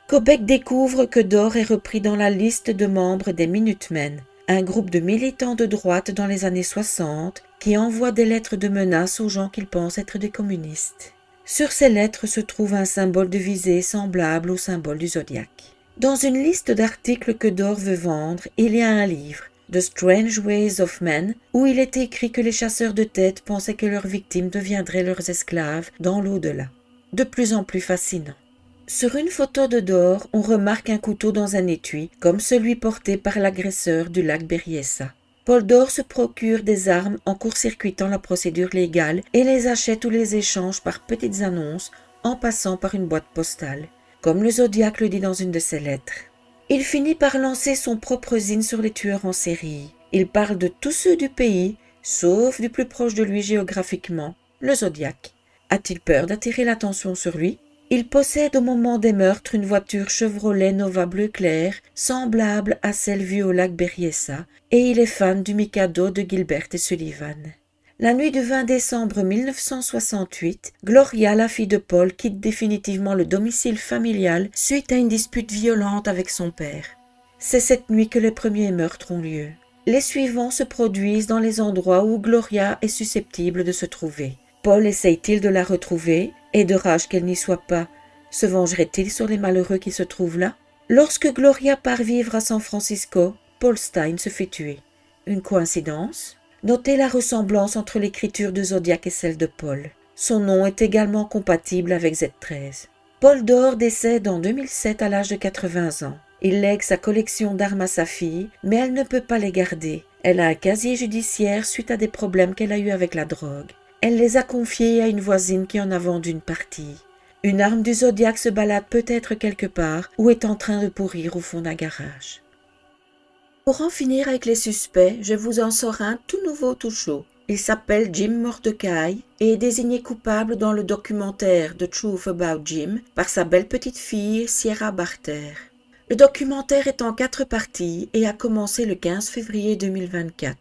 Kobek découvre que Dore est repris dans la liste de membres des Minutemen, un groupe de militants de droite dans les années 60 qui envoient des lettres de menaces aux gens qu'ils pensent être des communistes. Sur ces lettres se trouve un symbole de visée semblable au symbole du Zodiac. Dans une liste d'articles que Dore veut vendre, il y a un livre, The Strange Ways of Men, où il est écrit que les chasseurs de têtes pensaient que leurs victimes deviendraient leurs esclaves dans l'au-delà. De plus en plus fascinant. Sur une photo de Dore, on remarque un couteau dans un étui, comme celui porté par l'agresseur du lac Berryessa. Paul Dore se procure des armes en court-circuitant la procédure légale et les achète ou les échange par petites annonces en passant par une boîte postale, comme le Zodiac le dit dans une de ses lettres. Il finit par lancer son propre zine sur les tueurs en série. Il parle de tous ceux du pays, sauf du plus proche de lui géographiquement, le Zodiac. A-t-il peur d'attirer l'attention sur lui? Il possède au moment des meurtres une voiture Chevrolet Nova bleu clair, semblable à celle vue au lac Berryessa, et il est fan du Mikado de Gilbert et Sullivan. La nuit du 20 décembre 1968, Gloria, la fille de Paul, quitte définitivement le domicile familial suite à une dispute violente avec son père. C'est cette nuit que les premiers meurtres ont lieu. Les suivants se produisent dans les endroits où Gloria est susceptible de se trouver. Paul essaye-t-il de la retrouver, et de rage qu'elle n'y soit pas, se vengerait-il sur les malheureux qui se trouvent là? Lorsque Gloria part vivre à San Francisco, Paul Stine se fait tuer. Une coïncidence? Notez la ressemblance entre l'écriture de Zodiac et celle de Paul. Son nom est également compatible avec Z13. Paul Dore décède en 2007 à l'âge de 80 ans. Il lègue sa collection d'armes à sa fille, mais elle ne peut pas les garder. Elle a un casier judiciaire suite à des problèmes qu'elle a eus avec la drogue. Elle les a confiés à une voisine qui en a vendu une partie. Une arme du Zodiac se balade peut-être quelque part ou est en train de pourrir au fond d'un garage. Pour en finir avec les suspects, je vous en sors un tout nouveau tout chaud. Il s'appelle Jim Mordecai et est désigné coupable dans le documentaire The Truth About Jim par sa belle petite fille Sierra Barter. Le documentaire est en 4 parties et a commencé le 15 février 2024.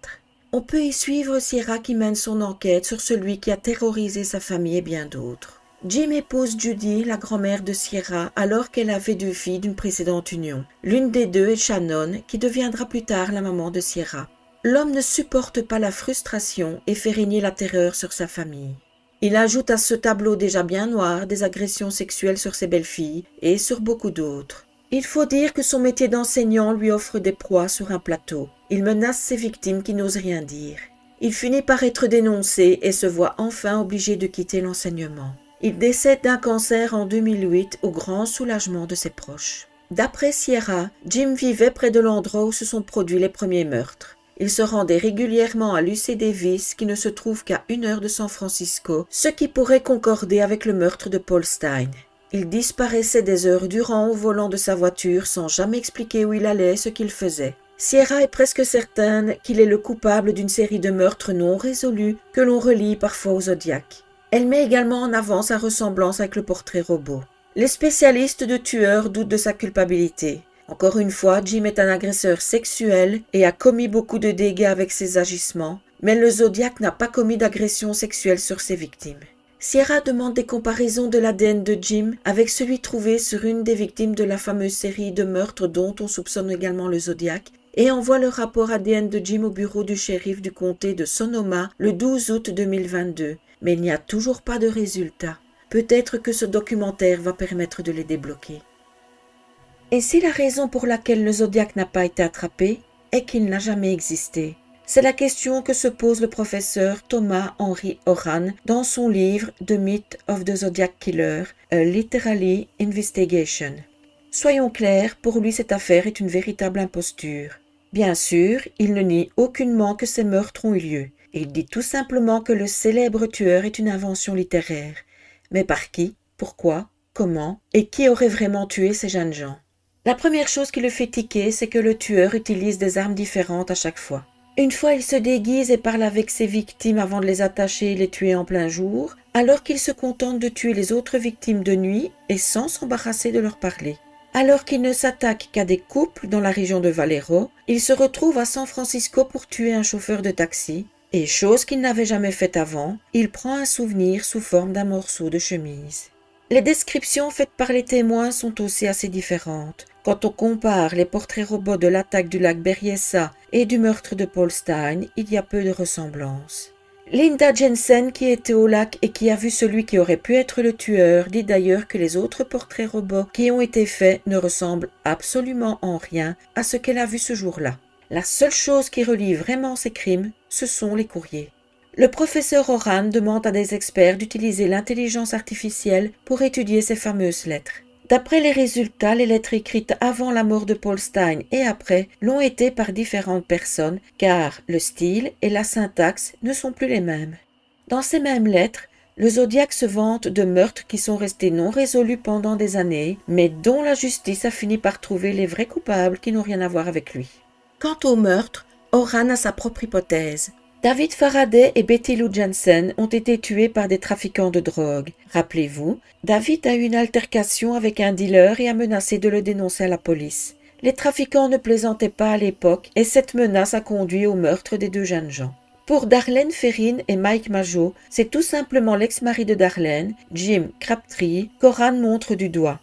On peut y suivre Sierra qui mène son enquête sur celui qui a terrorisé sa famille et bien d'autres. Jim épouse Judy, la grand-mère de Sierra, alors qu'elle avait 2 filles d'une précédente union. L'une des 2 est Shannon, qui deviendra plus tard la maman de Sierra. L'homme ne supporte pas la frustration et fait régner la terreur sur sa famille. Il ajoute à ce tableau déjà bien noir des agressions sexuelles sur ses belles-filles et sur beaucoup d'autres. Il faut dire que son métier d'enseignant lui offre des proies sur un plateau. Il menace ses victimes qui n'osent rien dire. Il finit par être dénoncé et se voit enfin obligé de quitter l'enseignement. Il décède d'un cancer en 2008 au grand soulagement de ses proches. D'après Sierra, Jim vivait près de l'endroit où se sont produits les premiers meurtres. Il se rendait régulièrement à l'UC Davis qui ne se trouve qu'à 1 heure de San Francisco, ce qui pourrait concorder avec le meurtre de Paul Stine. Il disparaissait des heures durant au volant de sa voiture sans jamais expliquer où il allait et ce qu'il faisait. Sierra est presque certaine qu'il est le coupable d'une série de meurtres non résolus que l'on relie parfois au Zodiac. Elle met également en avant sa ressemblance avec le portrait robot. Les spécialistes de tueurs doutent de sa culpabilité. Encore une fois, Jim est un agresseur sexuel et a commis beaucoup de dégâts avec ses agissements, mais le Zodiac n'a pas commis d'agression sexuelle sur ses victimes. Sierra demande des comparaisons de l'ADN de Jim avec celui trouvé sur une des victimes de la fameuse série de meurtres dont on soupçonne également le Zodiac et envoie le rapport ADN de Jim au bureau du shérif du comté de Sonoma le 12 août 2022, mais il n'y a toujours pas de résultat. Peut-être que ce documentaire va permettre de les débloquer. Et si la raison pour laquelle le Zodiac n'a pas été attrapé est qu'il n'a jamais existé? C'est la question que se pose le professeur Thomas Henry Horan dans son livre The Myth of the Zodiac Killer, A Literary Investigation. Soyons clairs, pour lui cette affaire est une véritable imposture. Bien sûr, il ne nie aucunement que ces meurtres ont eu lieu. Il dit tout simplement que le célèbre tueur est une invention littéraire. Mais par qui, pourquoi, comment et qui aurait vraiment tué ces jeunes gens? La première chose qui le fait tiquer, c'est que le tueur utilise des armes différentes à chaque fois. Une fois, il se déguise et parle avec ses victimes avant de les attacher et les tuer en plein jour, alors qu'il se contente de tuer les autres victimes de nuit et sans s'embarrasser de leur parler. Alors qu'il ne s'attaque qu'à des couples dans la région de Valero, il se retrouve à San Francisco pour tuer un chauffeur de taxi, et chose qu'il n'avait jamais faite avant, il prend un souvenir sous forme d'un morceau de chemise. Les descriptions faites par les témoins sont aussi assez différentes. Quand on compare les portraits robots de l'attaque du lac Berryessa et du meurtre de Paul Stine, il y a peu de ressemblances. Linda Jensen, qui était au lac et qui a vu celui qui aurait pu être le tueur, dit d'ailleurs que les autres portraits robots qui ont été faits ne ressemblent absolument en rien à ce qu'elle a vu ce jour-là. La seule chose qui relie vraiment ces crimes, ce sont les courriers. Le professeur Horan demande à des experts d'utiliser l'intelligence artificielle pour étudier ces fameuses lettres. D'après les résultats, les lettres écrites avant la mort de Paul Stine et après l'ont été par différentes personnes, car le style et la syntaxe ne sont plus les mêmes. Dans ces mêmes lettres, le Zodiac se vante de meurtres qui sont restés non résolus pendant des années, mais dont la justice a fini par trouver les vrais coupables qui n'ont rien à voir avec lui. Quant au meurtre, Horan a sa propre hypothèse. David Faraday et Betty Lou Jensen ont été tués par des trafiquants de drogue. Rappelez-vous, David a eu une altercation avec un dealer et a menacé de le dénoncer à la police. Les trafiquants ne plaisantaient pas à l'époque et cette menace a conduit au meurtre des deux jeunes gens. Pour Darlene Ferrin et Mike Mageau, c'est tout simplement l'ex-mari de Darlene, Jim Crabtree, qu'Horan montre du doigt.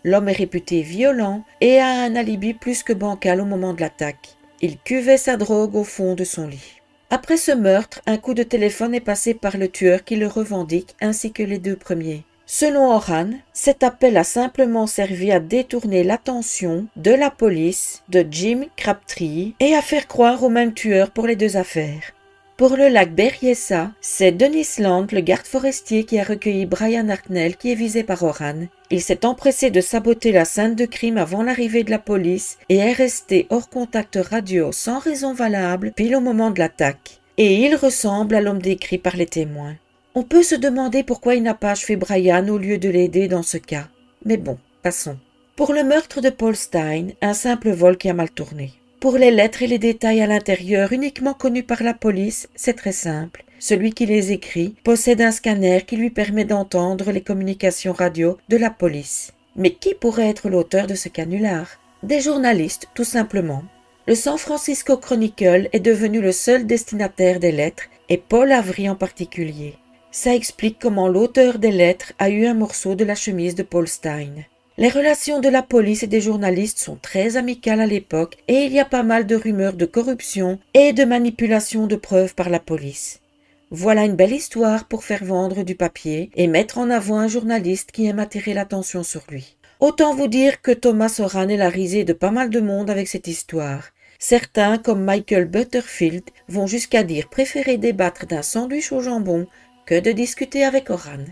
L'homme est réputé violent et a un alibi plus que bancal au moment de l'attaque. Il cuvait sa drogue au fond de son lit. Après ce meurtre, un coup de téléphone est passé par le tueur qui le revendique ainsi que les deux premiers. Selon Horan, cet appel a simplement servi à détourner l'attention de la police, de Jim Crabtree et à faire croire au même tueur pour les deux affaires. Pour le lac Berryessa, c'est Dennis Land, le garde forestier, qui a recueilli Brian Hartnell qui est visé par Horan. Il s'est empressé de saboter la scène de crime avant l'arrivée de la police et est resté hors contact radio sans raison valable pile au moment de l'attaque. Et il ressemble à l'homme décrit par les témoins. On peut se demander pourquoi il n'a pas achevé Brian au lieu de l'aider dans ce cas. Mais bon, passons. Pour le meurtre de Paul Stine, un simple vol qui a mal tourné. Pour les lettres et les détails à l'intérieur uniquement connus par la police, c'est très simple. Celui qui les écrit possède un scanner qui lui permet d'entendre les communications radio de la police. Mais qui pourrait être l'auteur de ce canular? Des journalistes, tout simplement. Le San Francisco Chronicle est devenu le seul destinataire des lettres, et Paul Avery en particulier. Ça explique comment l'auteur des lettres a eu un morceau de la chemise de Paul Stine. Les relations de la police et des journalistes sont très amicales à l'époque et il y a pas mal de rumeurs de corruption et de manipulation de preuves par la police. Voilà une belle histoire pour faire vendre du papier et mettre en avant un journaliste qui aime attirer l'attention sur lui. Autant vous dire que Thomas Horan est la risée de pas mal de monde avec cette histoire. Certains, comme Michael Butterfield, vont jusqu'à dire préférer débattre d'un sandwich au jambon que de discuter avec Horan.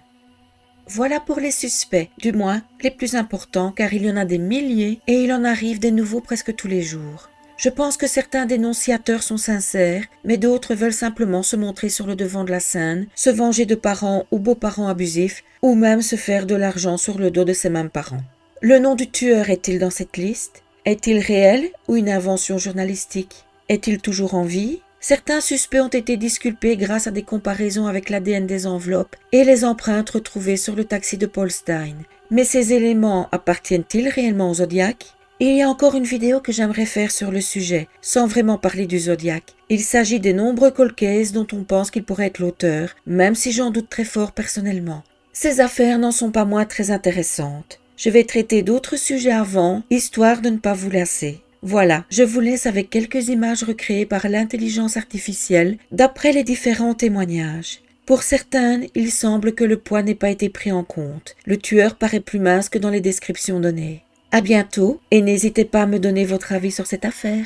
Voilà pour les suspects, du moins les plus importants car il y en a des milliers et il en arrive des nouveaux presque tous les jours. Je pense que certains dénonciateurs sont sincères, mais d'autres veulent simplement se montrer sur le devant de la scène, se venger de parents ou beaux-parents abusifs, ou même se faire de l'argent sur le dos de ces mêmes parents. Le nom du tueur est-il dans cette liste? Est-il réel ou une invention journalistique? Est-il toujours en vie? Certains suspects ont été disculpés grâce à des comparaisons avec l'ADN des enveloppes et les empreintes retrouvées sur le taxi de Paul Stein. Mais ces éléments appartiennent-ils réellement au Zodiac? Il y a encore une vidéo que j'aimerais faire sur le sujet, sans vraiment parler du Zodiac. Il s'agit des nombreux cold cases dont on pense qu'il pourrait être l'auteur, même si j'en doute très fort personnellement. Ces affaires n'en sont pas moins très intéressantes. Je vais traiter d'autres sujets avant, histoire de ne pas vous lasser. Voilà, je vous laisse avec quelques images recréées par l'intelligence artificielle d'après les différents témoignages. Pour certaines, il semble que le poids n'ait pas été pris en compte. Le tueur paraît plus mince que dans les descriptions données. À bientôt et n'hésitez pas à me donner votre avis sur cette affaire.